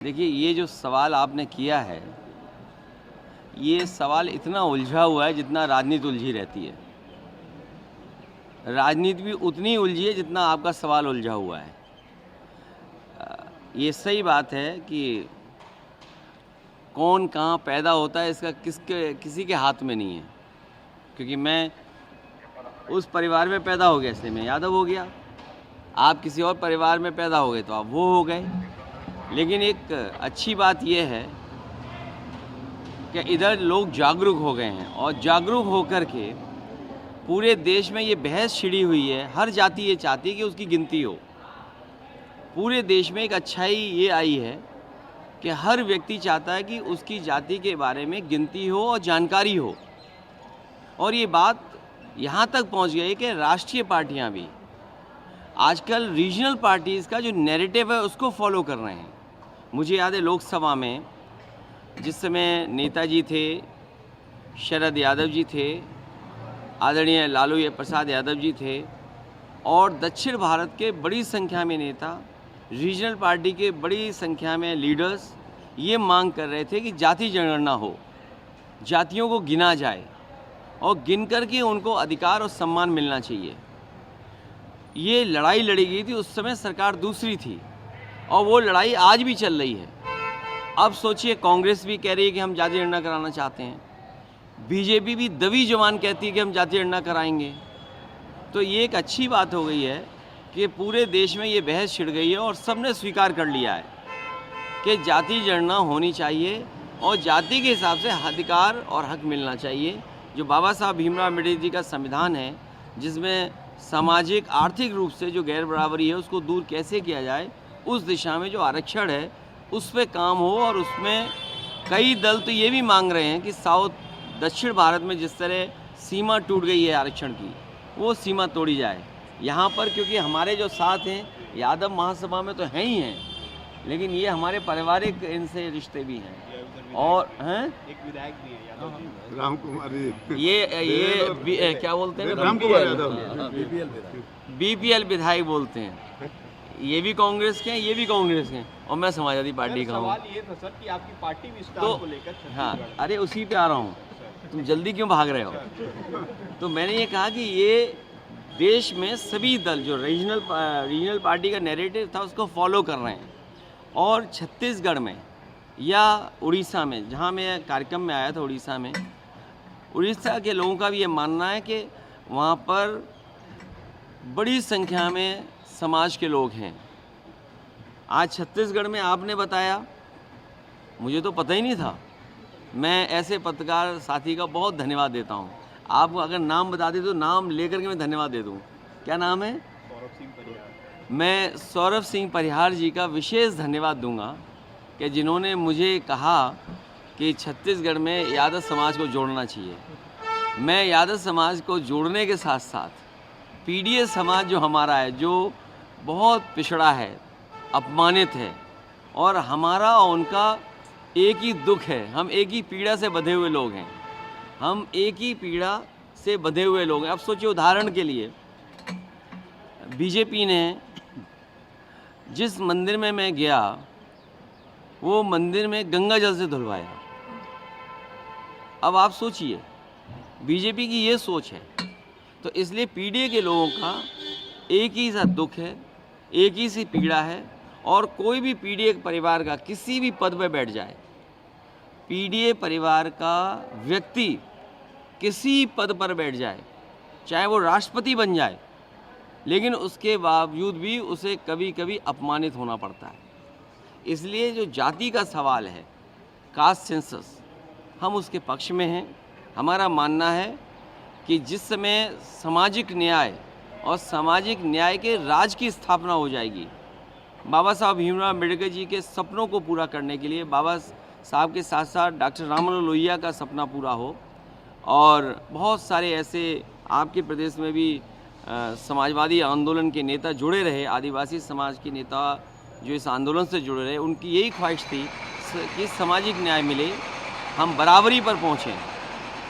देखिए, ये जो सवाल आपने किया है, ये सवाल इतना उलझा हुआ है जितना राजनीति उलझी रहती है। राजनीति भी उतनी उलझी है जितना आपका सवाल उलझा हुआ है। ये सही बात है कि कौन कहाँ पैदा होता है इसका किसी के हाथ में नहीं है, क्योंकि मैं उस परिवार में पैदा हो गया इसलिए मैं यादव हो गया। आप किसी और परिवार में पैदा हो गए तो आप वो हो गए। लेकिन एक अच्छी बात यह है कि इधर लोग जागरूक हो गए हैं और जागरूक होकर के पूरे देश में ये बहस छिड़ी हुई है। हर जाति ये चाहती है कि उसकी गिनती हो। पूरे देश में एक अच्छाई ये आई है कि हर व्यक्ति चाहता है कि उसकी जाति के बारे में गिनती हो और जानकारी हो। और ये बात यहाँ तक पहुँच गई कि राष्ट्रीय पार्टियाँ भी आजकल रीजनल पार्टीज़ का जो नैरेटिव है उसको फॉलो कर रहे हैं। मुझे याद है लोकसभा में जिस समय नेताजी थे, शरद यादव जी थे, आदरणीय लालू प्रसाद यादव जी थे और दक्षिण भारत के बड़ी संख्या में नेता, रीजनल पार्टी के बड़ी संख्या में लीडर्स ये मांग कर रहे थे कि जाति जनगणना हो, जातियों को गिना जाए और गिन कर के उनको अधिकार और सम्मान मिलना चाहिए। ये लड़ाई लड़ी गई थी, उस समय सरकार दूसरी थी और वो लड़ाई आज भी चल रही है। अब सोचिए, कांग्रेस भी कह रही है कि हम जाति जनगणना कराना चाहते हैं, बीजेपी भी दबी जुबान कहती है कि हम जाति जनगणना कराएंगे। तो ये एक अच्छी बात हो गई है कि पूरे देश में ये बहस छिड़ गई है और सबने स्वीकार कर लिया है कि जाति जनगणना होनी चाहिए और जाति के हिसाब से अधिकार और हक मिलना चाहिए। जो बाबा साहब भीमराव अम्बेडकर जी का संविधान है, जिसमें सामाजिक आर्थिक रूप से जो गैर बराबरी है उसको दूर कैसे किया जाए, उस दिशा में जो आरक्षण है उस पर काम हो। और उसमें कई दल तो ये भी मांग रहे हैं कि दक्षिण भारत में जिस तरह सीमा टूट गई है आरक्षण की, वो सीमा तोड़ी जाए यहाँ पर। क्योंकि हमारे जो साथ हैं यादव महासभा में तो हैं ही हैं, लेकिन ये हमारे पारिवारिक इनसे रिश्ते भी हैं और हैं एक विधायक भी है यादव जी, राम कुमार ये क्या बोलते हैं, राम कुमार यादव, बीपीएल विधायक बोलते हैं। ये भी कांग्रेस के हैं, ये भी कांग्रेस के हैं और मैं समाजवादी पार्टी का हूँ। सवाल ये था सर कि आपकी पार्टी विस्तार को लेकर, हाँ, अरे उसी पे आ रहा हूँ, तुम जल्दी क्यों भाग रहे हो? तो मैंने ये कहा कि ये देश में सभी दल जो रीजनल पार्टी का नैरेटिव था उसको फॉलो कर रहे हैं। और छत्तीसगढ़ में या उड़ीसा में, जहाँ मैं कार्यक्रम में आया था उड़ीसा में, उड़ीसा के लोगों का भी ये मानना है कि वहाँ पर बड़ी संख्या में समाज के लोग हैं। आज छत्तीसगढ़ में आपने बताया, मुझे तो पता ही नहीं था। मैं ऐसे पत्रकार साथी का बहुत धन्यवाद देता हूँ। आप अगर नाम बता दें तो नाम लेकर के मैं धन्यवाद दे दूँ। क्या नाम है? सौरभ सिंह परिहार। मैं सौरभ सिंह परिहार जी का विशेष धन्यवाद दूंगा कि जिन्होंने मुझे कहा कि छत्तीसगढ़ में यादव समाज को जोड़ना चाहिए। मैं यादव समाज को जोड़ने के साथ साथ पीडीए समाज जो हमारा है, जो बहुत पिछड़ा है, अपमानित है और हमारा और उनका एक ही दुख है। हम एक ही पीड़ा से बंधे हुए लोग हैं, हम एक ही पीड़ा से बंधे हुए लोग हैं। अब सोचिए, उदाहरण के लिए बीजेपी ने जिस मंदिर में मैं गया वो मंदिर में गंगा जल से धुलवाया। अब आप सोचिए, बीजेपी की ये सोच है। तो इसलिए पीडीए के लोगों का एक ही सा दुख है, एक ही सी पीड़ा है। और कोई भी पीडीए परिवार का किसी भी पद पर बैठ जाए, पीडीए परिवार का व्यक्ति किसी पद पर बैठ जाए, चाहे वो राष्ट्रपति बन जाए, लेकिन उसके बावजूद भी उसे कभी कभी अपमानित होना पड़ता है। इसलिए जो जाति का सवाल है, कास्ट सेंसस, हम उसके पक्ष में हैं। हमारा मानना है कि जिस समय सामाजिक न्याय और सामाजिक न्याय के राज की स्थापना हो जाएगी, बाबा साहब भीमराव अम्बेडकर जी के सपनों को पूरा करने के लिए बाबा साहब के साथ साथ डॉक्टर राम मनोहर लोहिया का सपना पूरा हो और बहुत सारे ऐसे आपके प्रदेश में भी समाजवादी आंदोलन के नेता जुड़े रहे, आदिवासी समाज के नेता जो इस आंदोलन से जुड़े रहे, उनकी यही ख्वाहिश थी कि सामाजिक न्याय मिले, हम बराबरी पर पहुँचें।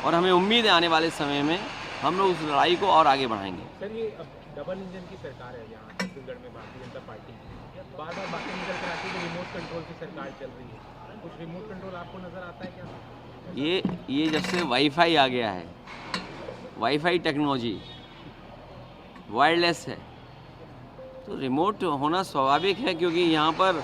और हमें उम्मीद है आने वाले समय में हम लोग उस लड़ाई को और आगे बढ़ाएंगे। सर, ये अब डबल इंजन की सरकार है यहाँ छत्तीसगढ़ में भारतीय जनता पार्टी की, क्या बार बार बातें निकल कर आती है कि रिमोट कंट्रोल की सरकार चल रही है, कुछ रिमोट कंट्रोल आपको नजर आता है क्या? ये जब से वाईफाई आ गया है, वाईफाई टेक्नोलॉजी वायरलेस है, तो रिमोट होना स्वाभाविक है, क्योंकि यहाँ पर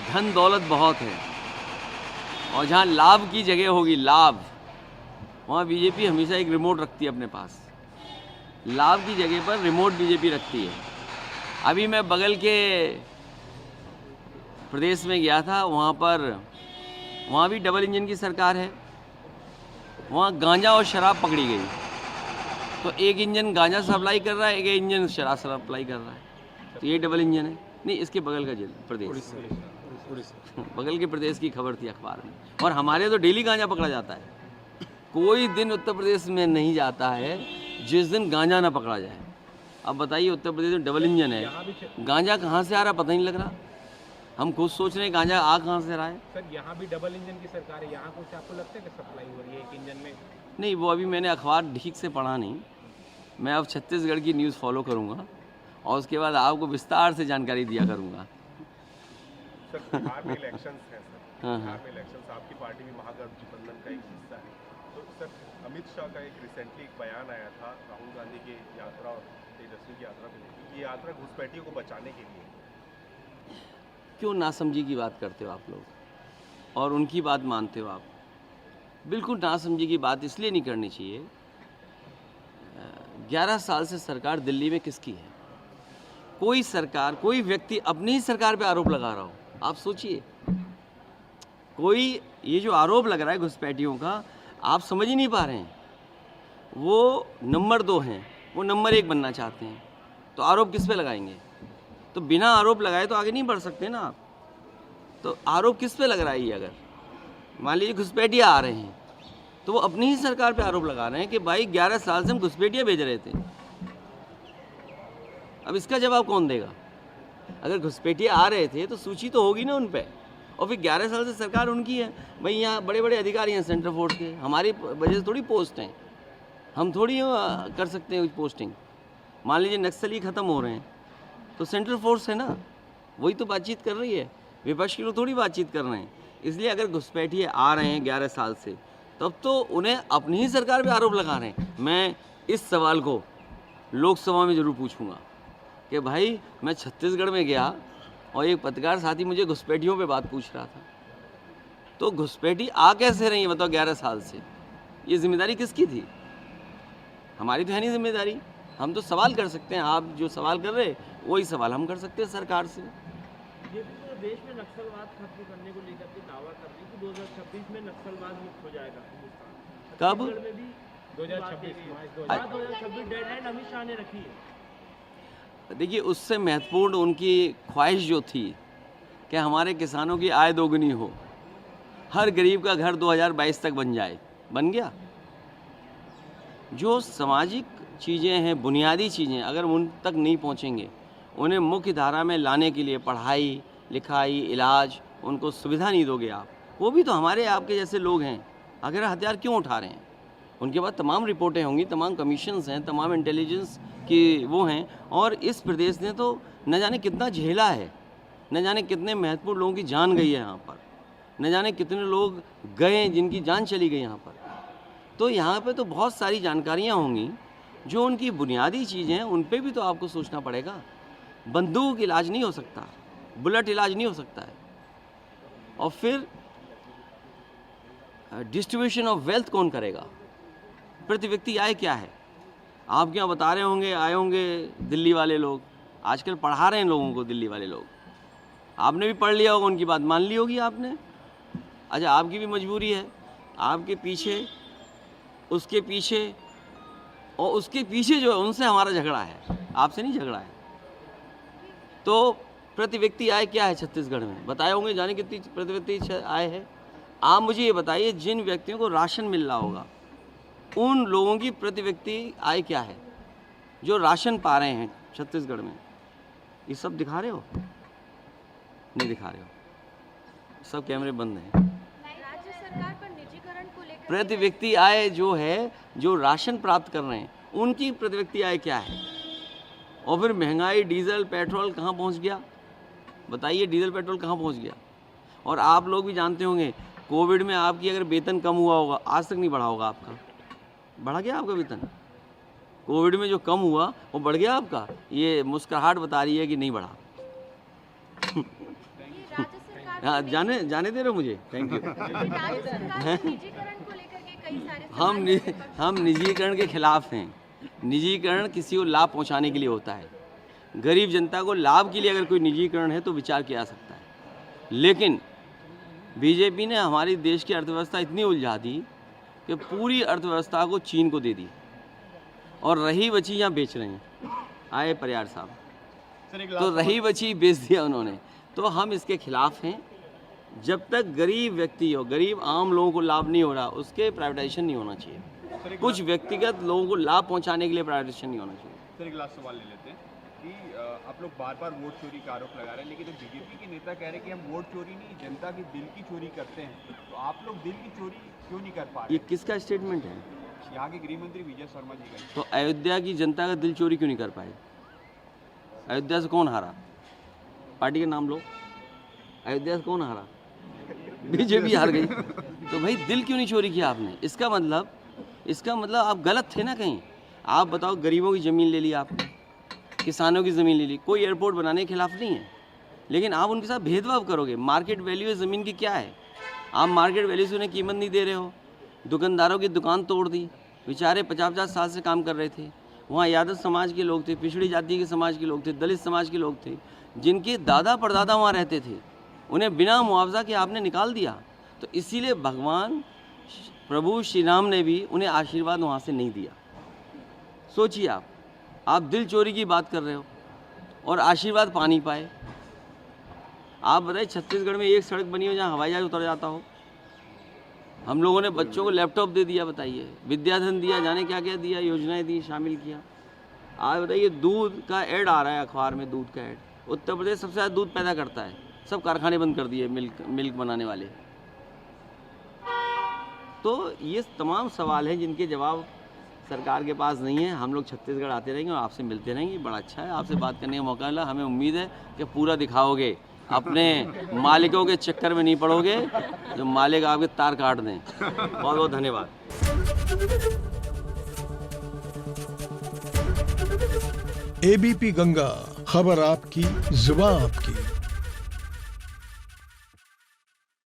धन दौलत बहुत है, और जहाँ लाभ की जगह होगी लाभ, वहाँ बीजेपी हमेशा एक रिमोट रखती है अपने पास। लाभ की जगह पर रिमोट बीजेपी रखती है। अभी मैं बगल के प्रदेश में गया था, वहाँ भी डबल इंजन की सरकार है। वहाँ गांजा और शराब पकड़ी गई, तो एक इंजन गांजा सप्लाई कर रहा है, एक इंजन शराब सप्लाई कर रहा है, तो ये डबल इंजन है। नहीं, इसके बगल का प्रदेश, बगल के प्रदेश की खबर थी अखबार में। और हमारे तो डेली गांजा पकड़ा जाता है, कोई दिन उत्तर प्रदेश में नहीं जाता है जिस दिन गांजा ना पकड़ा जाए। अब बताइए, उत्तर प्रदेश में डबल इंजन है, गांजा कहाँ से आ रहा पता नहीं लग रहा। हम खुद सोच रहे हैं गांजा आ कहाँ से रहा है। सर, यहाँ भी डबल इंजन की सरकार है, यहाँ कुछ आपको लगता है कि सप्लाई हो रही है एक इंजन में? नहीं, वो अभी मैंने अखबार ठीक से पढ़ा नहीं। मैं अब छत्तीसगढ़ की न्यूज़ फॉलो करूँगा और उसके बाद आपको विस्तार से जानकारी दिया करूँगा। सर, बिहार में इलेक्शंस हैं सर। बिहार में इलेक्शंस, आपकी पार्टी भी महागठबंधन का एक हिस्सा है। तो सर, अमित शाह का एक रिसेंटली एक बयान आया था राहुल गांधी की यात्रा और तेजस्वी की यात्रा को लेकर, ये यात्रा घुसपैठियों को बचाने के लिए। क्यों नासमझी की बात करते हो आप लोग और उनकी बात मानते हो आप? बिल्कुल नासमझी की बात इसलिए नहीं करनी चाहिए। 11 साल से सरकार दिल्ली में किसकी है? कोई सरकार, कोई व्यक्ति अपनी ही सरकार पे आरोप लगा रहा हो, आप सोचिए। कोई ये जो आरोप लग रहा है घुसपैठियों का, आप समझ ही नहीं पा रहे हैं। वो नंबर 2 हैं, वो नंबर 1 बनना चाहते हैं, तो आरोप किस पे लगाएंगे? तो बिना आरोप लगाए तो आगे नहीं बढ़ सकते ना आप। तो आरोप किस पे लग रहा है? ये अगर मान लीजिए घुसपैठिया आ रहे हैं, तो वो अपनी ही सरकार पे आरोप लगा रहे हैं कि भाई 11 साल से हम घुसपैठिया भेज रहे थे। अब इसका जवाब कौन देगा? अगर घुसपैठिया आ रहे थे तो सूची तो होगी ना उन पे, और फिर 11 साल से सरकार उनकी है। भाई यहाँ बड़े बड़े अधिकारी हैं सेंट्रल फोर्स के, हमारी वजह से थोड़ी पोस्ट हैं, हम थोड़ी कर सकते हैं पोस्टिंग। मान लीजिए नक्सली ख़त्म हो रहे हैं तो सेंट्रल फोर्स है ना, वही तो बातचीत कर रही है, विपक्ष के लोग थोड़ी बातचीत कर रहे हैं। इसलिए अगर घुसपैठिए आ रहे हैं 11 साल से, तब तो उन्हें अपनी ही सरकार पे आरोप लगा रहे हैं। मैं इस सवाल को लोकसभा में ज़रूर पूछूंगा कि भाई मैं छत्तीसगढ़ में गया और एक पत्रकार साथी मुझे घुसपैठियों पे बात पूछ रहा था, तो घुसपैठी आ कैसे रही है बताओ 11 साल से? ये जिम्मेदारी किसकी थी? हमारी तो है नहीं जिम्मेदारी। हम तो सवाल कर सकते हैं, आप जो सवाल कर रहे वही सवाल हम कर सकते हैं सरकार से। ये तो देश में नक्सलवाद खत्म करने को लेकर के दावा कर रही है कि 2026 में नक्सलवाद मुक्त हो जाएगा हिंदुस्तान। कब? छत्तीसगढ़ में भी 2026 डेडलाइन अमित शाह ने रखी है। देखिए, उससे महत्वपूर्ण उनकी ख्वाहिश जो थी कि हमारे किसानों की आय दोगुनी हो, हर गरीब का घर 2022 तक बन जाए, बन गया। जो सामाजिक चीज़ें हैं, बुनियादी चीज़ें, अगर उन तक नहीं पहुंचेंगे, उन्हें मुख्य धारा में लाने के लिए पढ़ाई लिखाई इलाज, उनको सुविधा नहीं दोगे आप, वो भी तो हमारे आपके जैसे लोग हैं। अगर हथियार क्यों उठा रहे हैं? उनके पास तमाम रिपोर्टें होंगी, तमाम कमीशंस हैं, तमाम इंटेलिजेंस की वो हैं, और इस प्रदेश ने तो न जाने कितना झेला है, न जाने कितने महत्वपूर्ण लोगों की जान गई है यहाँ पर, न जाने कितने लोग गए जिनकी जान चली गई यहाँ पर। तो यहाँ पे तो बहुत सारी जानकारियाँ होंगी जो उनकी बुनियादी चीज़ें हैं, उन पे भी तो आपको सोचना पड़ेगा। बंदूक इलाज नहीं हो सकता, बुलेट इलाज नहीं हो सकता है। और फिर डिस्ट्रीब्यूशन ऑफ वेल्थ कौन करेगा? प्रति व्यक्ति आय क्या है? आप क्या बता रहे होंगे, आए होंगे दिल्ली वाले लोग, आजकल पढ़ा रहे हैं लोगों को दिल्ली वाले लोग, आपने भी पढ़ लिया होगा, उनकी बात मान ली होगी आपने। अच्छा, आपकी भी मजबूरी है, आपके पीछे, उसके पीछे और उसके पीछे जो है उनसे हमारा झगड़ा है, आपसे नहीं झगड़ा है। तो प्रति व्यक्ति आय क्या है छत्तीसगढ़ में? बताए होंगे, जाने कितनी प्रति व्यक्ति आय है? आप मुझे ये बताइए, जिन व्यक्तियों को राशन मिल रहा होगा उन लोगों की प्रति व्यक्ति आय क्या है जो राशन पा रहे हैं छत्तीसगढ़ में? ये सब दिखा रहे हो? नहीं दिखा रहे हो, सब कैमरे बंद हैं। राज्य सरकार पर निजीकरण को लेकर प्रति व्यक्ति आय जो है, जो राशन प्राप्त कर रहे हैं, उनकी प्रति व्यक्ति आय क्या है? और फिर महंगाई, डीजल पेट्रोल कहाँ पहुँच गया? बताइए, डीजल पेट्रोल कहाँ पहुँच गया? और आप लोग भी जानते होंगे, कोविड में आपकी अगर वेतन कम हुआ होगा, आज तक नहीं बढ़ा होगा आपका। बढ़ा गया आपका वेतन? कोविड में जो कम हुआ वो बढ़ गया आपका? ये मुस्कुराहट बता रही है कि नहीं बढ़ा। ये राज्य सरकार हाँ, जाने दे रहे हो मुझे? Thank you. राज्य सरकार के निजीकरण को लेकर के कई सारे सवाल हम निजीकरण के खिलाफ हैं। निजीकरण किसी को लाभ पहुंचाने के लिए होता है। गरीब जनता को लाभ के लिए अगर कोई निजीकरण है तो विचार किया जा सकता है, लेकिन बीजेपी ने हमारी देश की अर्थव्यवस्था इतनी उलझा दी कि पूरी अर्थव्यवस्था को चीन को दे दी और रही बची यहाँ बेच रहे हैं। आए परियार साहब, तो रही बची बेच दिया उन्होंने। तो हम इसके खिलाफ हैं। जब तक गरीब व्यक्ति हो, गरीब आम लोगों को लाभ नहीं हो रहा, उसके प्राइवेटाइजेशन नहीं होना चाहिए। कुछ व्यक्तिगत लोगों को लाभ पहुंचाने के लिए प्राइवेटाइजेशन नहीं होना चाहिए। सर, एक लास्ट सवाल ले लेते हैं कि आप लोग बार बार वोट चोरी का आरोप लगा रहे हैं, लेकिन तो बीजेपी के नेता कह रहे हैं कि हम वोट चोरी नहीं, जनता के दिल की चोरी करते हैं। तो आप लोग दिल की चोरी क्यों नहीं कर पा रहे? ये किसका स्टेटमेंट है? यहाँ के गृह मंत्री विजय शर्मा जी का। तो अयोध्या की जनता का दिल चोरी क्यों नहीं कर पाए? अयोध्या से कौन हारा? पार्टी का नाम लो। अयोध्या से कौन हारा? बीजेपी हार गई। तो भाई दिल क्यों नहीं चोरी किया आपने? इसका मतलब आप गलत थे ना कहीं। आप बताओ, गरीबों की ज़मीन ले ली आपने, किसानों की ज़मीन ले ली। कोई एयरपोर्ट बनाने के खिलाफ नहीं है, लेकिन आप उनके साथ भेदभाव करोगे। मार्केट वैल्यू ज़मीन की क्या है? आप मार्केट वैल्यू से उन्हें कीमत नहीं दे रहे हो। दुकानदारों की दुकान तोड़ दी, बेचारे 50-50 साल से काम कर रहे थे। वहाँ यादव समाज के लोग थे, पिछड़ी जाति के समाज के लोग थे, दलित समाज के लोग थे, जिनके दादा परदादा वहाँ रहते थे। उन्हें बिना मुआवजा के आपने निकाल दिया। तो इसीलिए भगवान प्रभु श्री राम ने भी उन्हें आशीर्वाद वहाँ से नहीं दिया। सोचिए, आप दिल चोरी की बात कर रहे हो और आशीर्वाद पा नहीं पाए। आप बताइए, छत्तीसगढ़ में एक सड़क बनी हो जहाँ हवाई जहाज उतर जाता हो। हम लोगों ने बच्चों को लैपटॉप दे दिया, बताइए, विद्याधन दिया, जाने क्या क्या दिया, योजनाएं दी, शामिल किया। आज बताइए, दूध का ऐड आ रहा है अखबार में, दूध का ऐड। उत्तर प्रदेश सबसे ज़्यादा दूध पैदा करता है, सब कारखाने बंद कर दिए मिल्क बनाने वाले। तो ये तमाम सवाल हैं जिनके जवाब सरकार के पास नहीं है। हम लोग छत्तीसगढ़ आते रहेंगे और आपसे मिलते रहेंगे। बड़ा अच्छा है, आपसे बात करने का मौका मिला। हमें उम्मीद है कि पूरा दिखाओगे, अपने मालिकों के चक्कर में नहीं पड़ोगे जो मालिक आपके तार काट दें। बहुत बहुत धन्यवाद। एबीपी गंगा, खबर आपकी, जुबान आपकी।